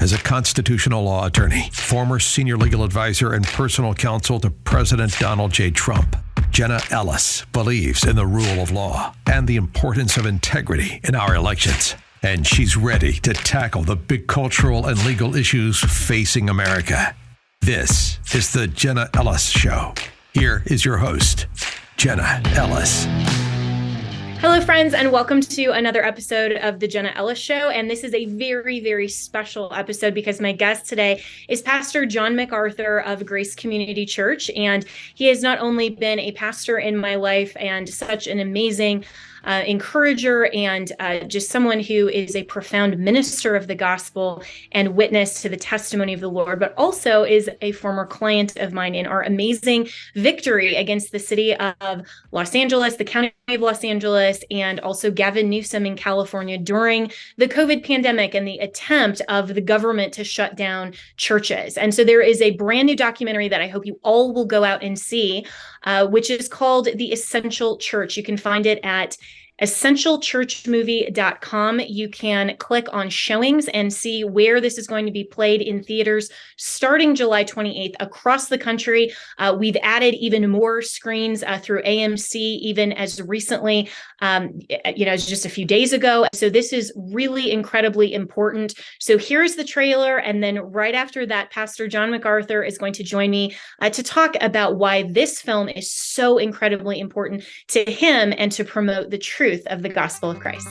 As a constitutional law attorney, former senior legal advisor and personal counsel to President Donald J. Trump, Jenna Ellis believes in the rule of law and the importance of integrity in our elections. And she's ready to tackle the big cultural and legal issues facing America. This is the Jenna Ellis Show. Here is your host, Jenna Ellis. Hello, friends, and welcome to another episode of the Jenna Ellis Show. And this is a very, very special episode because my guest today is Pastor John MacArthur of Grace Community Church. And he has not only been a pastor in my life and such an amazing encourager and just someone who is a profound minister of the gospel and witness to the testimony of the Lord, but also is a former client of mine in our amazing victory against the city of Los Angeles, the county of Los Angeles, and also Gavin Newsom in California during the COVID pandemic and the attempt of the government to shut down churches. And so there is a brand new documentary that I hope you all will go out and see, which is called The Essential Church. You can find it at essentialchurchmovie.com. You can click on showings and see where this is going to be played in theaters starting July 28th across the country. We've added even more screens through AMC, even as recently, as just a few days ago. So this is really incredibly important. So here's the trailer. And then right after that, Pastor John MacArthur is going to join me to talk about why this film is so incredibly important to him and to promote the truth of the gospel of Christ.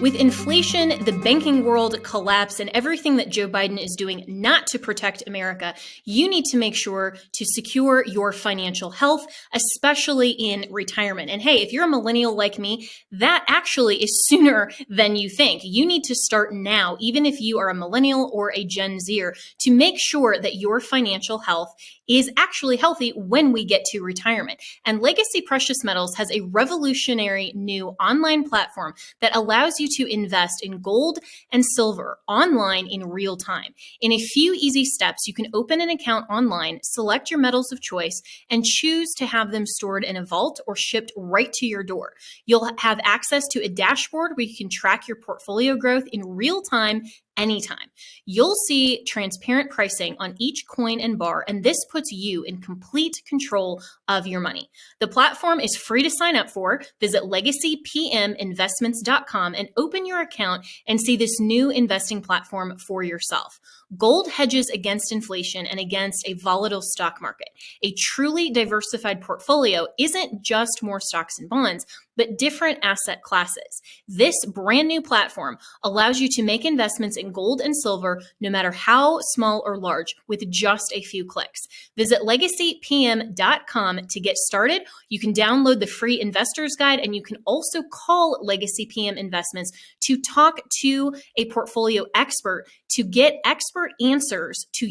With inflation, the banking world collapse, and everything that Joe Biden is doing not to protect America, you need to make sure to secure your financial health, especially in retirement. And hey, if you're a millennial like me, that actually is sooner than you think. You need to start now, even if you are a millennial or a Gen Zer, to make sure that your financial health is actually healthy when we get to retirement. And Legacy Precious Metals has a revolutionary new online platform that allows you to invest in gold and silver online in real time. In a few easy steps, you can open an account online, select your metals of choice, and choose to have them stored in a vault or shipped right to your door. You'll have access to a dashboard where you can track your portfolio growth in real time anytime. You'll see transparent pricing on each coin and bar, and this puts you in complete control of your money. The platform is free to sign up for. Visit legacypminvestments.com and open your account and see this new investing platform for yourself. Gold hedges against inflation and against a volatile stock market. A truly diversified portfolio isn't just more stocks and bonds, but different asset classes. This brand new platform allows you to make investments in gold and silver, no matter how small or large, with just a few clicks. Visit legacypm.com to get started. You can download the free investor's guide, and you can also call Legacy PM Investments to talk to a portfolio expert to get expert answers to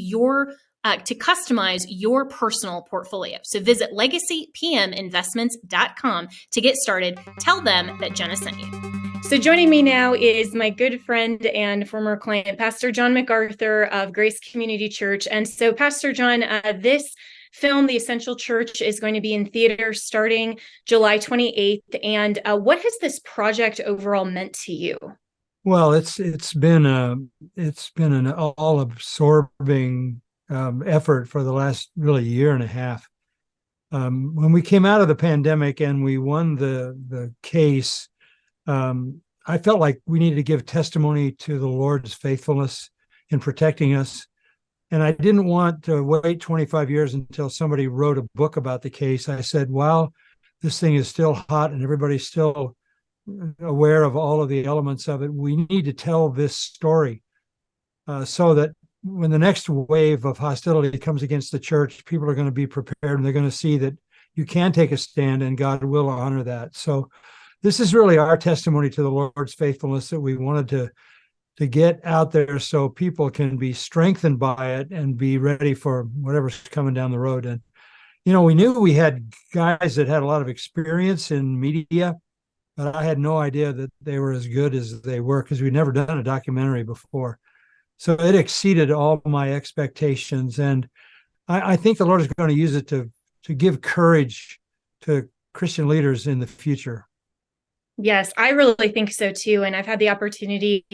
to customize your personal portfolio. So visit legacypminvestments.com to get started. Tell them that Jenna sent you. So joining me now is my good friend and former client, Pastor John MacArthur of Grace Community Church. And so, Pastor John, this film, The Essential Church, is going to be in theaters starting July 28th. And what has this project overall meant to you? Well, it's been an all-absorbing effort for the last really year and a half. When we came out of the pandemic and we won the case, I felt like we needed to give testimony to the Lord's faithfulness in protecting us. And I didn't want to wait 25 years until somebody wrote a book about the case. I said, while this thing is still hot and everybody's still aware of all of the elements of it, we need to tell this story so that when the next wave of hostility comes against the church, people are going to be prepared and they're going to see that you can take a stand and God will honor that. So this is really our testimony to the Lord's faithfulness that we wanted to get out there so people can be strengthened by it and be ready for whatever's coming down the road. And, we knew we had guys that had a lot of experience in media, but I had no idea that they were as good as they were because we'd never done a documentary before. So it exceeded all my expectations. And I think the Lord is going to use it to give courage to Christian leaders in the future. Yes, I really think so too. And I've had the opportunity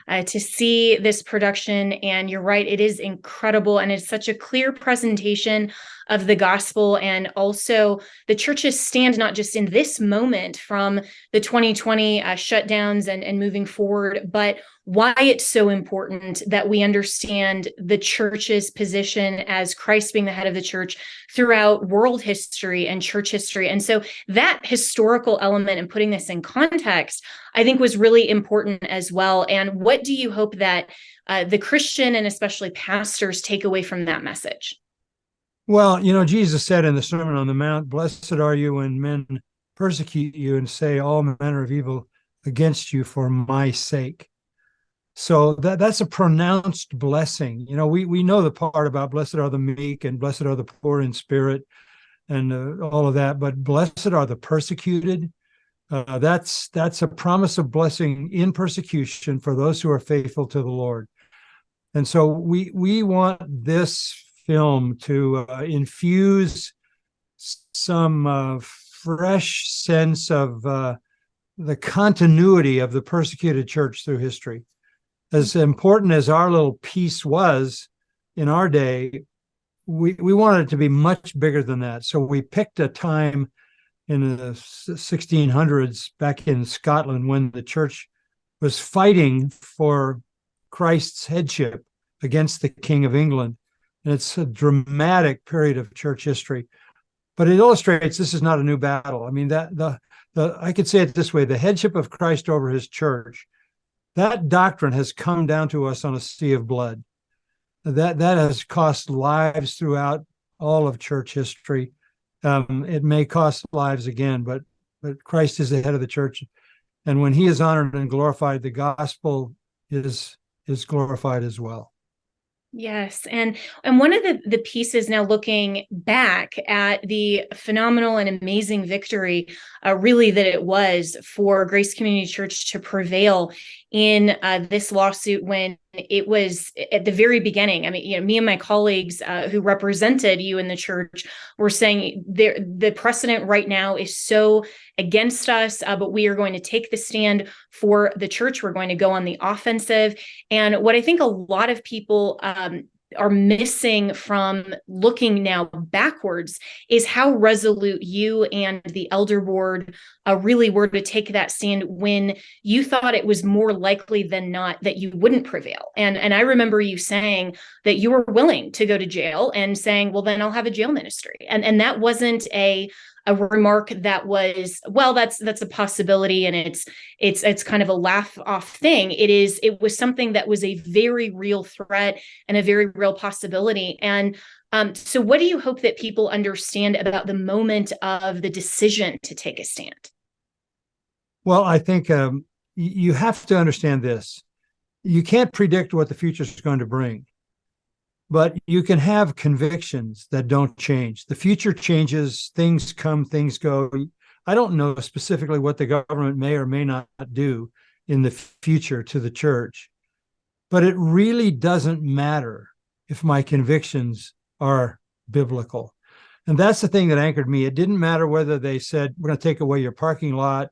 to see this production, and you're right, it is incredible. And it's such a clear presentation of the gospel, and also the church's stand, not just in this moment from the 2020 shutdowns and moving forward, but why it's so important that we understand the church's position as Christ being the head of the church throughout world history and church history. And so that historical element and putting this in context, I think, was really important as well. And what do you hope that the Christian and especially pastors take away from that message? Well, Jesus said in the Sermon on the Mount, "Blessed are you when men persecute you and say all manner of evil against you for my sake." So that's a pronounced blessing. We know the part about blessed are the meek and blessed are the poor in spirit and all of that, but blessed are the persecuted. That's a promise of blessing in persecution for those who are faithful to the Lord. And so we want this film to infuse some fresh sense of the continuity of the persecuted church through history. As important as our little piece was in our day, we wanted it to be much bigger than that. So we picked a time in the 1600s back in Scotland when the church was fighting for Christ's headship against the King of England. And it's a dramatic period of church history. But it illustrates this is not a new battle. I mean, I could say it this way: the headship of Christ over his church, that doctrine has come down to us on a sea of blood. That has cost lives throughout all of church history. It may cost lives again, but Christ is the head of the church. And when he is honored and glorified, the gospel is glorified as well. Yes. And one of the pieces, now looking back at the phenomenal and amazing victory, really, that it was for Grace Community Church to prevail in this lawsuit when it was at the very beginning. I mean, me and my colleagues who represented you in the church were saying the precedent right now is so against us, but we are going to take the stand for the church. We're going to go on the offensive. And what I think a lot of people are missing from looking now backwards is how resolute you and the elder board really were to take that stand when you thought it was more likely than not that you wouldn't prevail. And I remember you saying that you were willing to go to jail and saying, well, then I'll have a jail ministry. And that wasn't a remark that was, well, that's a possibility and it's kind of a laugh off thing. It was something that was a very real threat and a very real possibility. And so what do you hope that people understand about the moment of the decision to take a stand? Well, I think you have to understand this. You can't predict what the future is going to bring, but you can have convictions that don't change. The future changes, things come, things go. I don't know specifically what the government may or may not do in the future to the church, but it really doesn't matter if my convictions are biblical. And that's the thing that anchored me. It didn't matter whether they said, we're going to take away your parking lot,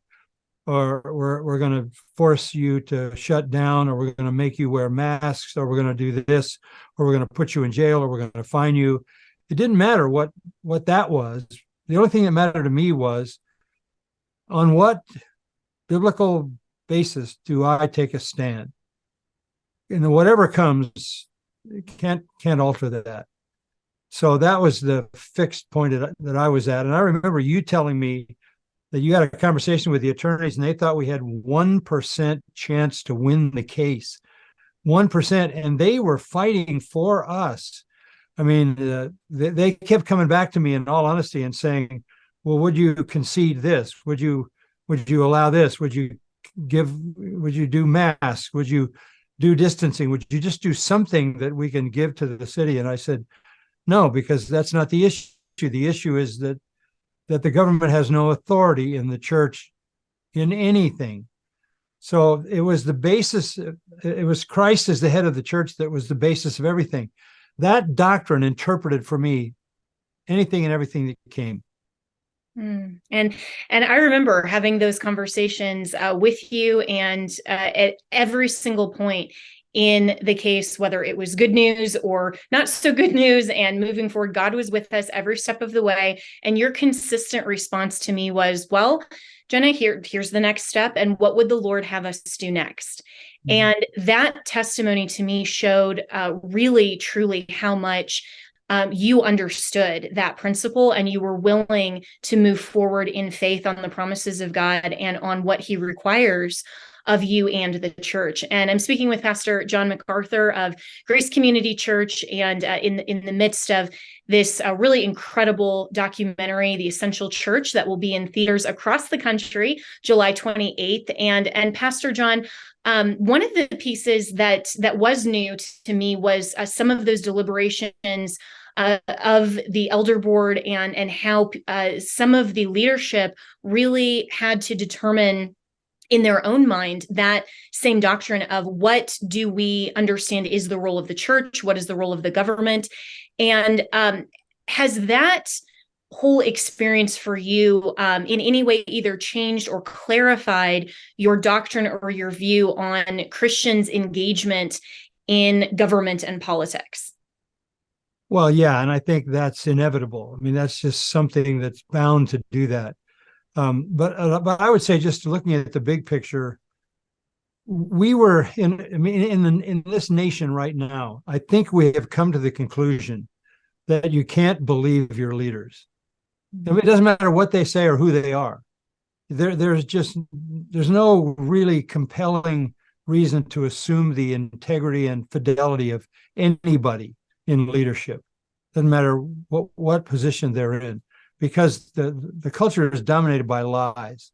or we're going to force you to shut down, or we're going to make you wear masks, or we're going to do this, or we're going to put you in jail, or we're going to fine you. It didn't matter what that was. The only thing that mattered to me was, on what biblical basis do I take a stand? And whatever comes, can't alter that. So that was the fixed point that I was at. And I remember you telling me that you had a conversation with the attorneys and they thought we had 1% chance to win the case. 1%. And they were fighting for us. I mean, they kept coming back to me in all honesty and saying, well, would you concede this? Would you allow this? Would you do masks? Would you do distancing? Would you just do something that we can give to the city? And I said, no, because that's not the issue. The issue is that the government has no authority in the church in anything. So it was the basis. It was Christ as the head of the church that was the basis of everything. That doctrine interpreted for me anything and everything that came. And I remember having those conversations with you, and at every single point in the case, whether it was good news or not so good news, and moving forward, God was with us every step of the way. And your consistent response to me was, well, Jenna, here's the next step. And what would the Lord have us do next? And that testimony to me showed really, truly how much you understood that principle, and you were willing to move forward in faith on the promises of God and on what he requires of you and the church. And I'm speaking with Pastor John MacArthur of Grace Community Church, and in the midst of this really incredible documentary, The Essential Church, that will be in theaters across the country, July 28th. And Pastor John, one of the pieces that was new to me was some of those deliberations of the elder board, and how some of the leadership really had to determine in their own mind that same doctrine of what do we understand is the role of the church, what is the role of the government, and has that whole experience for you in any way either changed or clarified your doctrine or your view on Christians' engagement in government and politics? Well, yeah, and I think that's inevitable. I mean, that's just something that's bound to do that. But I would say, just looking at the big picture, we were in this nation right now. I think we have come to the conclusion that you can't believe your leaders. I mean, it doesn't matter what they say or who they are. There's no really compelling reason to assume the integrity and fidelity of anybody in leadership. Doesn't matter what position they're in, because the culture is dominated by lies.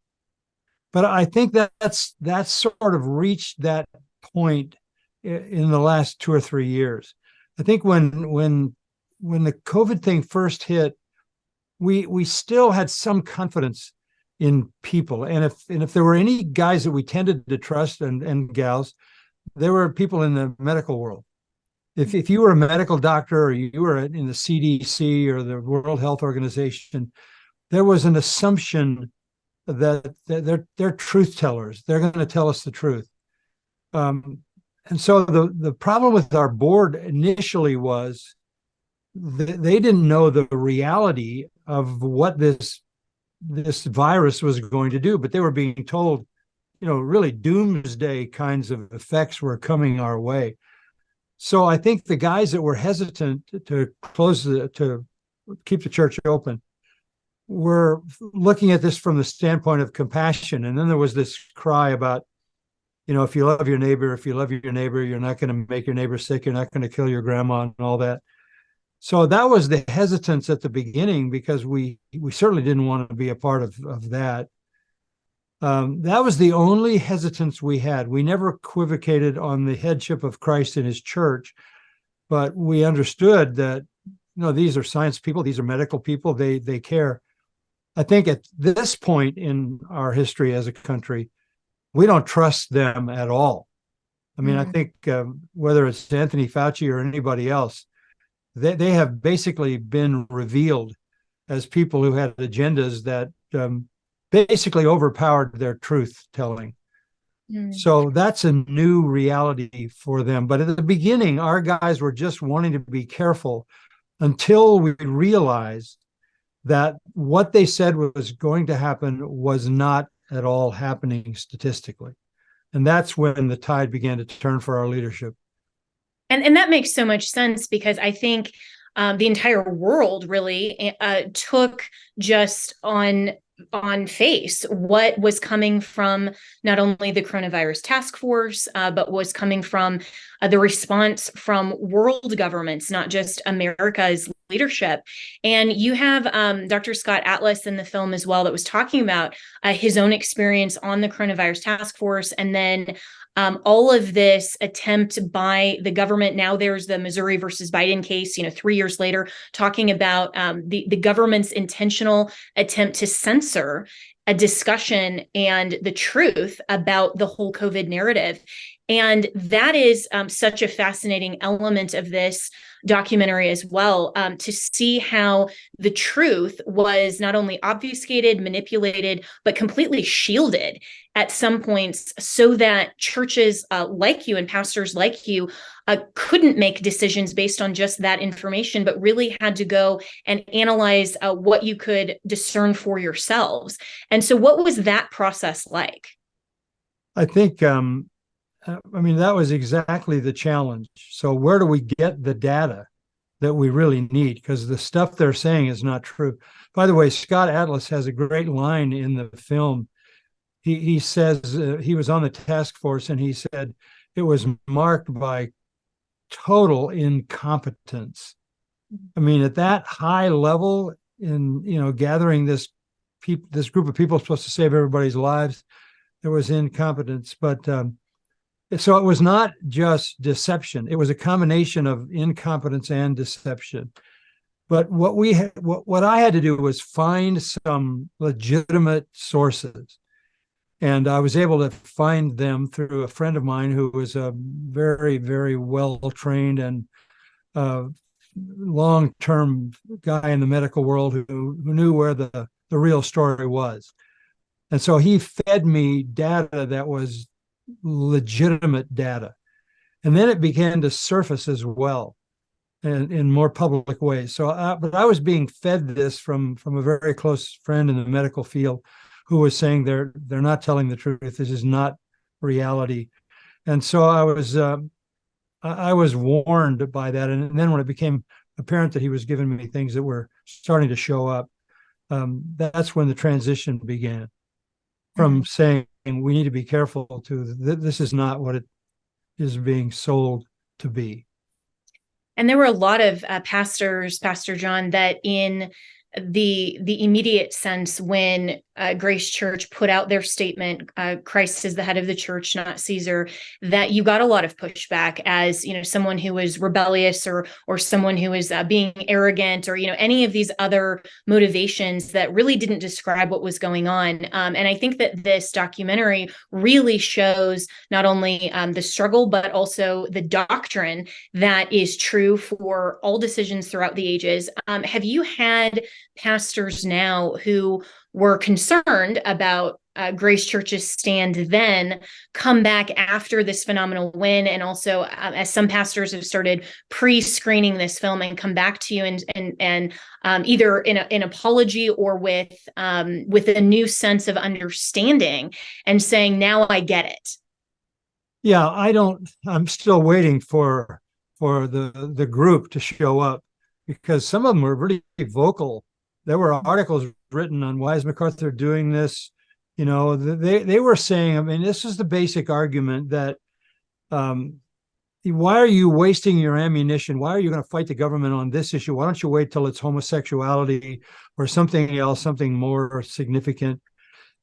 But I think that's sort of reached that point in the last 2 or 3 years. I think when the COVID thing first hit, we still had some confidence in people, and if there were any guys that we tended to trust and gals, there were people in the medical world. If you were a medical doctor, or you were in the CDC or the World Health Organization, there was an assumption that they're truth tellers. They're going to tell us the truth. And so the problem with our board initially was they didn't know the reality of what this virus was going to do, but they were being told, really doomsday kinds of effects were coming our way. So I think the guys that were hesitant to keep the church open were looking at this from the standpoint of compassion. And then there was this cry about, if you love your neighbor, you're not going to make your neighbor sick. You're not going to kill your grandma and all that. So that was the hesitance at the beginning, because we certainly didn't want to be a part of that. That was the only hesitance we had. We never equivocated on the headship of Christ in his church, but we understood that, these are science people, these are medical people, they care. I think at this point in our history as a country, we don't trust them at all. I mean, I think whether it's Anthony Fauci or anybody else, they have basically been revealed as people who had agendas that basically overpowered their truth telling. So that's a new reality for them. But at the beginning, our guys were just wanting to be careful until we realized that what they said was going to happen was not at all happening statistically. And that's when the tide began to turn for our leadership. And that makes so much sense, because I think the entire world really took just on face what was coming from not only the coronavirus task force, but was coming from the response from world governments, not just America's leadership. And you have Dr. Scott Atlas in the film as well, that was talking about his own experience on the coronavirus task force, and then all of this attempt by the government. Now there's the Missouri versus Biden case, 3 years later, talking about the government's intentional attempt to censor a discussion and the truth about the whole COVID narrative. And that is such a fascinating element of this, documentary as well, to see how the truth was not only obfuscated, manipulated, but completely shielded at some points, so that churches like you and pastors like you couldn't make decisions based on just that information, but really had to go and analyze what you could discern for yourselves. And so what was that process like? I think, that was exactly the challenge. So where do we get the data that we really need? Because the stuff they're saying is not true. By the way, Scott Atlas has a great line in the film. He says he was on the task force, and he said it was marked by total incompetence. I mean, at that high level, in gathering this group of people supposed to save everybody's lives, there was incompetence. But so it was not just deception; it was a combination of incompetence and deception. But what I had to do was find some legitimate sources. And I was able to find them through a friend of mine who was a very, very well-trained and long-term guy in the medical world who knew where the real story was. And so he fed me data that was legitimate data. And then it began to surface as well in more public ways. But I was being fed this from a very close friend in the medical field, who was saying they're not telling the truth. This is not reality. And so I was warned by that. And then when it became apparent that he was giving me things that were starting to show up, that's when the transition began from saying we need to be careful to this is not what it is being sold to be. And there were a lot of pastors, Pastor John, that in the immediate sense, when Grace Church put out their statement, Christ is the head of the church, not Caesar, that you got a lot of pushback as, someone who was rebellious or someone who was being arrogant, or, any of these other motivations that really didn't describe what was going on. And I think that this documentary really shows not only the struggle, but also the doctrine that is true for all decisions throughout the ages. Have you had pastors now who were concerned about Grace Church's stand then come back after this phenomenal win, and also as some pastors have started pre-screening this film and come back to you and either in an apology or with a new sense of understanding and saying, now I get it? Yeah, I'm still waiting for the group to show up, because some of them were really vocal. There were articles written on why is MacArthur doing this. They were saying, this is the basic argument that why are you wasting your ammunition? Why are you going to fight the government on this issue? Why don't you wait till it's homosexuality or something else, something more significant?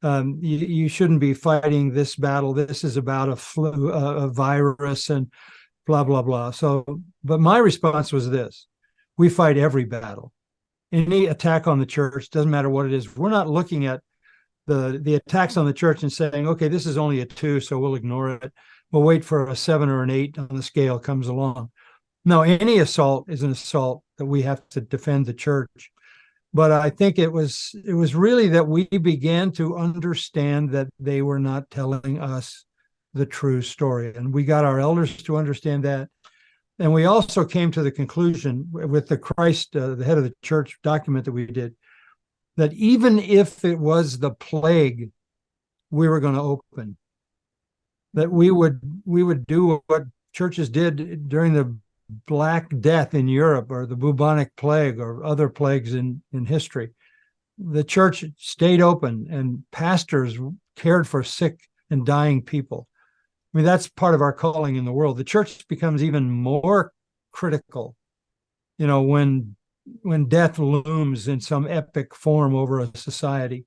You shouldn't be fighting this battle. This is about a virus and blah, blah, blah. But my response was this: we fight every battle. Any attack on the church, doesn't matter what it is. We're not looking at the attacks on the church and saying, okay, this is only a 2, so we'll ignore it. We'll wait for a 7 or an 8 on the scale comes along. No, any assault is an assault that we have to defend the church. But I think it was really that we began to understand that they were not telling us the true story. And we got our elders to understand that. And we also came to the conclusion with the Christ, the head of the church document that we did, that even if it was the plague we were going to open, that we would do what churches did during the Black Death in Europe, or the bubonic plague, or other plagues in history. The church stayed open, and pastors cared for sick and dying people. I mean, that's part of our calling in the world. The church becomes even more critical, when death looms in some epic form over a society.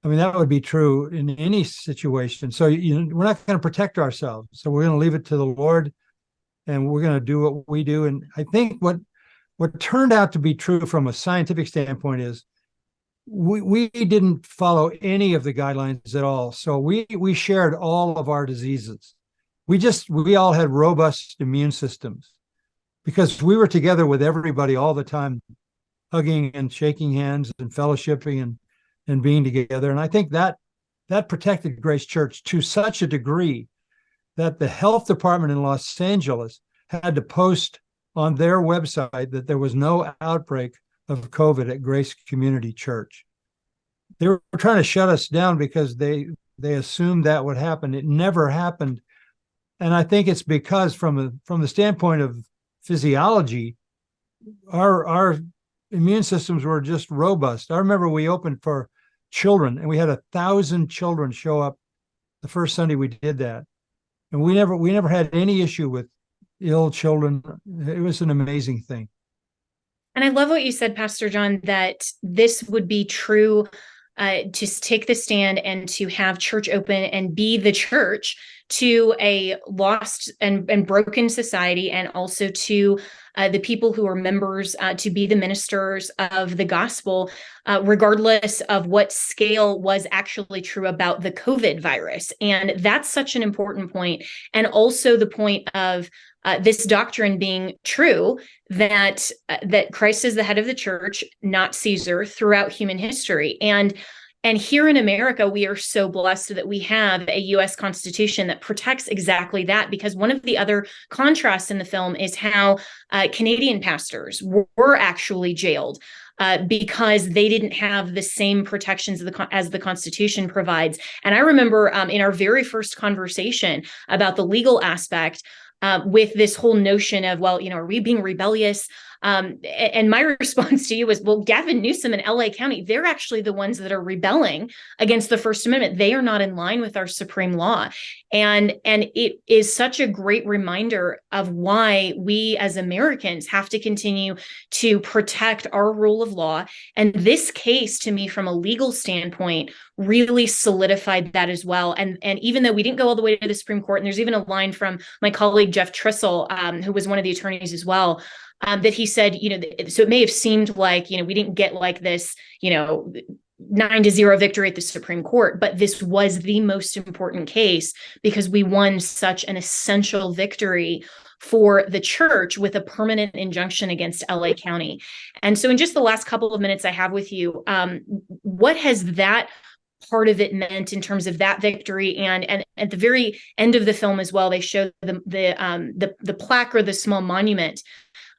I mean, that would be true in any situation. So we're not going to protect ourselves. So we're going to leave it to the Lord, and we're going to do what we do. And I think what turned out to be true from a scientific standpoint is we didn't follow any of the guidelines at all. So we shared all of our diseases. We all had robust immune systems because we were together with everybody all the time, hugging and shaking hands and fellowshipping and being together. And I think that protected Grace Church to such a degree that the health department in Los Angeles had to post on their website that there was no outbreak of COVID at Grace Community Church. They were trying to shut us down because they assumed that would happen. It never happened. And I think it's because from the standpoint of physiology, our immune systems were just robust. I remember we opened for children, and we had 1,000 children show up the first Sunday we did that. And we never had any issue with ill children. It was an amazing thing. And I love what you said, Pastor John, that this would be true to take the stand and to have church open and be the church to a lost and broken society, and also to the people who are members, to be the ministers of the gospel, regardless of what scale was actually true about the COVID virus. And that's such an important point. And also the point of this doctrine being true, that Christ is the head of the church, not Caesar, throughout human history. And here in America, we are so blessed that we have a U.S. Constitution that protects exactly that, because one of the other contrasts in the film is how Canadian pastors were actually jailed because they didn't have the same protections as the Constitution provides. And I remember in our very first conversation about the legal aspect, with this whole notion of, well, are we being rebellious? And my response to you was, well, Gavin Newsom and LA County, they're actually the ones that are rebelling against the First Amendment. They are not in line with our supreme law. And it is such a great reminder of why we as Americans have to continue to protect our rule of law. And this case, to me, from a legal standpoint, really solidified that as well. And even though we didn't go all the way to the Supreme Court, and there's even a line from my colleague, Jeff Trissel, who was one of the attorneys as well, that he said, so it may have seemed like, we didn't get like this, 9-0 victory at the Supreme Court, but this was the most important case because we won such an essential victory for the church with a permanent injunction against LA County. And so in just the last couple of minutes I have with you, what has that part of it meant in terms of that victory? And at the very end of the film as well, they show the plaque, or the small monument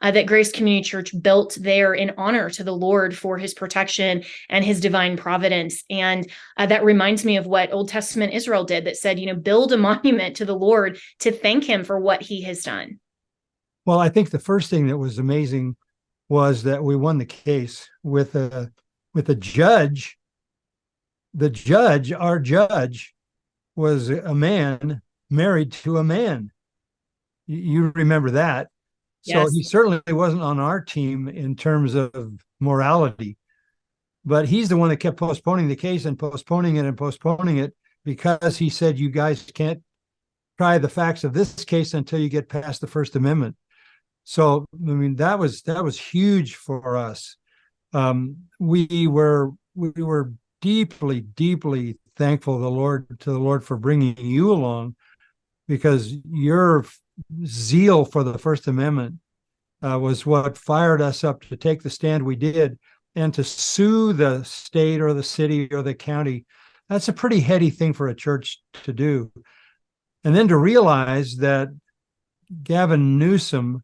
that Grace Community Church built there in honor to the Lord for his protection and his divine providence. And that reminds me of what Old Testament Israel did, that said, build a monument to the Lord to thank him for what he has done. Well, I think the first thing that was amazing was that we won the case with a judge. The judge, our judge, was a man married to a man. You remember that. So Yes. he certainly wasn't on our team in terms of morality, but he's the one that kept postponing the case and postponing it because he said, you guys can't try the facts of this case until you get past the First Amendment. So, I mean, that was huge for us. We were deeply, deeply thankful to the Lord for bringing you along, because your zeal for the First Amendment was what fired us up to take the stand we did, and to sue the state or the city or the county. That's a pretty heady thing for a church to do. And then to realize that Gavin Newsom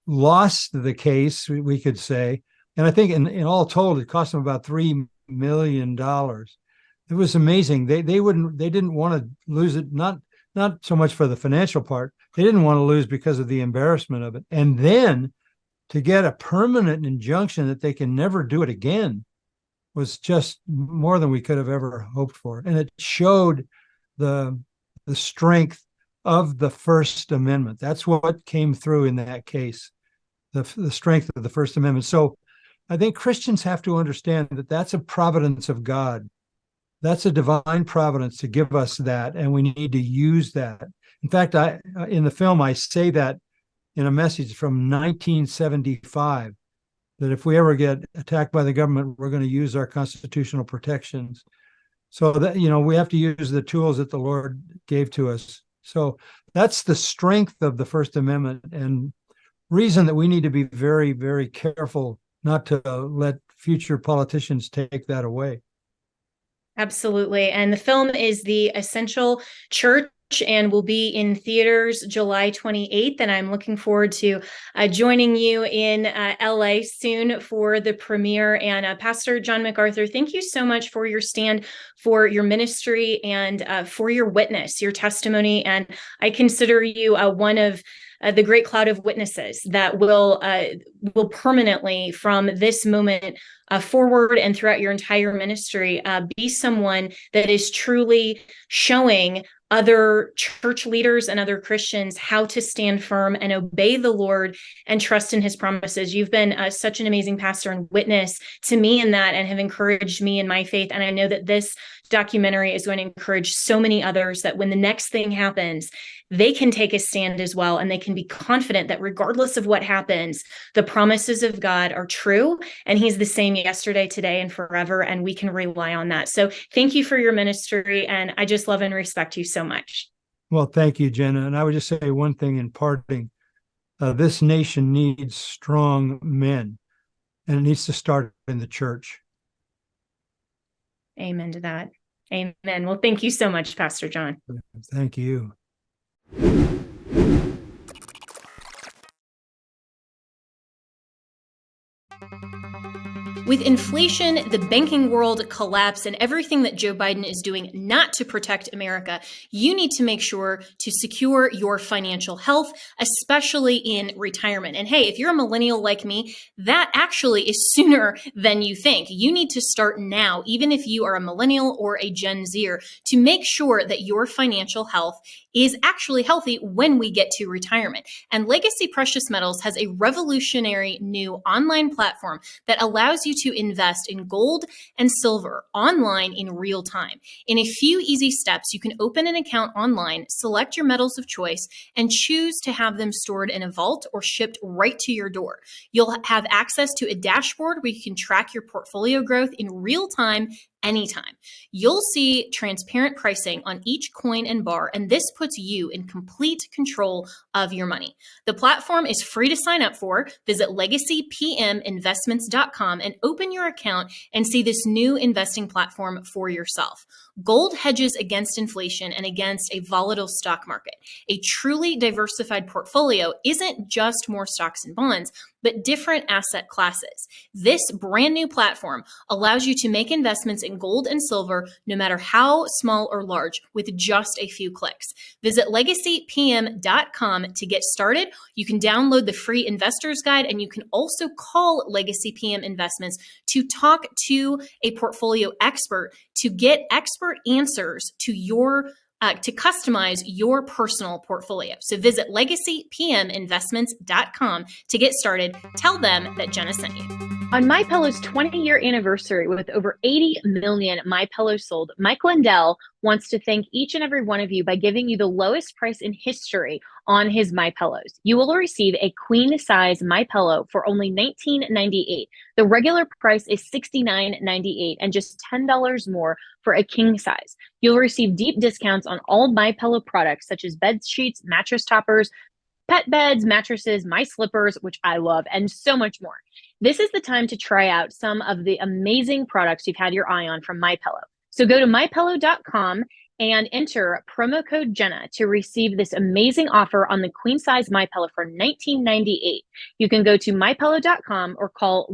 lost the case, we could say, and I think in all told, it cost him about $3 million. It was amazing. They didn't want to lose it, not so much for the financial part. They didn't want to lose because of the embarrassment of it. And then to get a permanent injunction that they can never do it again was just more than we could have ever hoped for. And it showed the strength of the First Amendment. That's what came through in that case, the strength of the First Amendment. So I think Christians have to understand that that's a providence of God. That's a divine providence to give us that, and we need to use that. In fact, in the film, I say that in a message from 1975, that if we ever get attacked by the government, we're going to use our constitutional protections. So that, we have to use the tools that the Lord gave to us. So that's the strength of the First Amendment. And reason that we need to be very, very careful not to let future politicians take that away. Absolutely. And the film is The Essential Church and will be in theaters July 28th. And I'm looking forward to joining you in LA soon for the premiere. And Pastor John MacArthur, thank you so much for your stand, for your ministry, and for your witness, your testimony. And I consider you one of the great cloud of witnesses that will permanently, from this moment forward and throughout your entire ministry, be someone that is truly showing other church leaders and other Christians how to stand firm and obey the Lord and trust in his promises. You've been such an amazing pastor and witness to me in that, and have encouraged me in my faith. And I know that this documentary is going to encourage so many others that when the next thing happens, they can take a stand as well. And they can be confident that regardless of what happens, the promises of God are true. And he's the same yesterday, today, and forever. And we can rely on that. So thank you for your ministry. And I just love and respect you so much. Well, thank you, Jenna. And I would just say one thing in parting. This nation needs strong men, and it needs to start in the church. Amen to that. Amen. Well, thank you so much, Pastor John. Thank you. With inflation, the banking world collapse, and everything that Joe Biden is doing not to protect America, you need to make sure to secure your financial health, especially in retirement. And hey, if you're a millennial like me, that actually is sooner than you think. You need to start now, even if you are a millennial or a Gen Zer, to make sure that your financial health is actually healthy when we get to retirement. And Legacy Precious Metals has a revolutionary new online platform that allows you to invest in gold and silver online in real time. In a few easy steps, you can open an account online, select your metals of choice, and choose to have them stored in a vault or shipped right to your door. You'll have access to a dashboard where you can track your portfolio growth in real time anytime. You'll see transparent pricing on each coin and bar, and this puts you in complete control of your money. The platform is free to sign up for. Visit legacypminvestments.com and open your account and see this new investing platform for yourself. Gold hedges against inflation and against a volatile stock market. A truly diversified portfolio isn't just more stocks and bonds, but different asset classes. This brand new platform allows you to make investments in gold and silver, no matter how small or large, with just a few clicks. Visit legacypm.com to get started. You can download the free investor's guide, and you can also call Legacy PM Investments to talk to a portfolio expert to get expert answers to your to customize your personal portfolio. So visit legacypminvestments.com to get started. Tell them that Jenna sent you. On MyPillow's 20-year anniversary, with over 80 million MyPillows sold, Mike Lindell wants to thank each and every one of you by giving you the lowest price in history on his MyPillows. You will receive a queen-size MyPillow for only $19.98. The regular price is $69.98 and just $10 more for a king size. You'll receive deep discounts on all MyPillow products such as bed sheets, mattress toppers, pet beds, mattresses, my slippers, which I love, and so much more. This is the time to try out some of the amazing products you've had your eye on from MyPillow. So go to mypillow.com and enter promo code Jenna to receive this amazing offer on the queen size MyPillow for $19.98. You can go to mypillow.com or call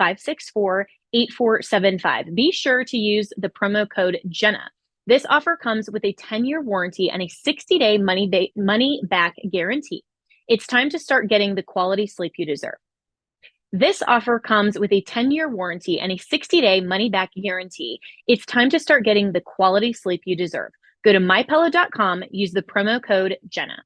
1-800-564-8475. Be sure to use the promo code Jenna. This offer comes with a 10-year warranty and a 60-day money-back guarantee. It's time to start getting the quality sleep you deserve. This offer comes with a 10-year warranty and a 60-day money-back guarantee. It's time to start getting the quality sleep you deserve. Go to mypillow.com, use the promo code Jenna.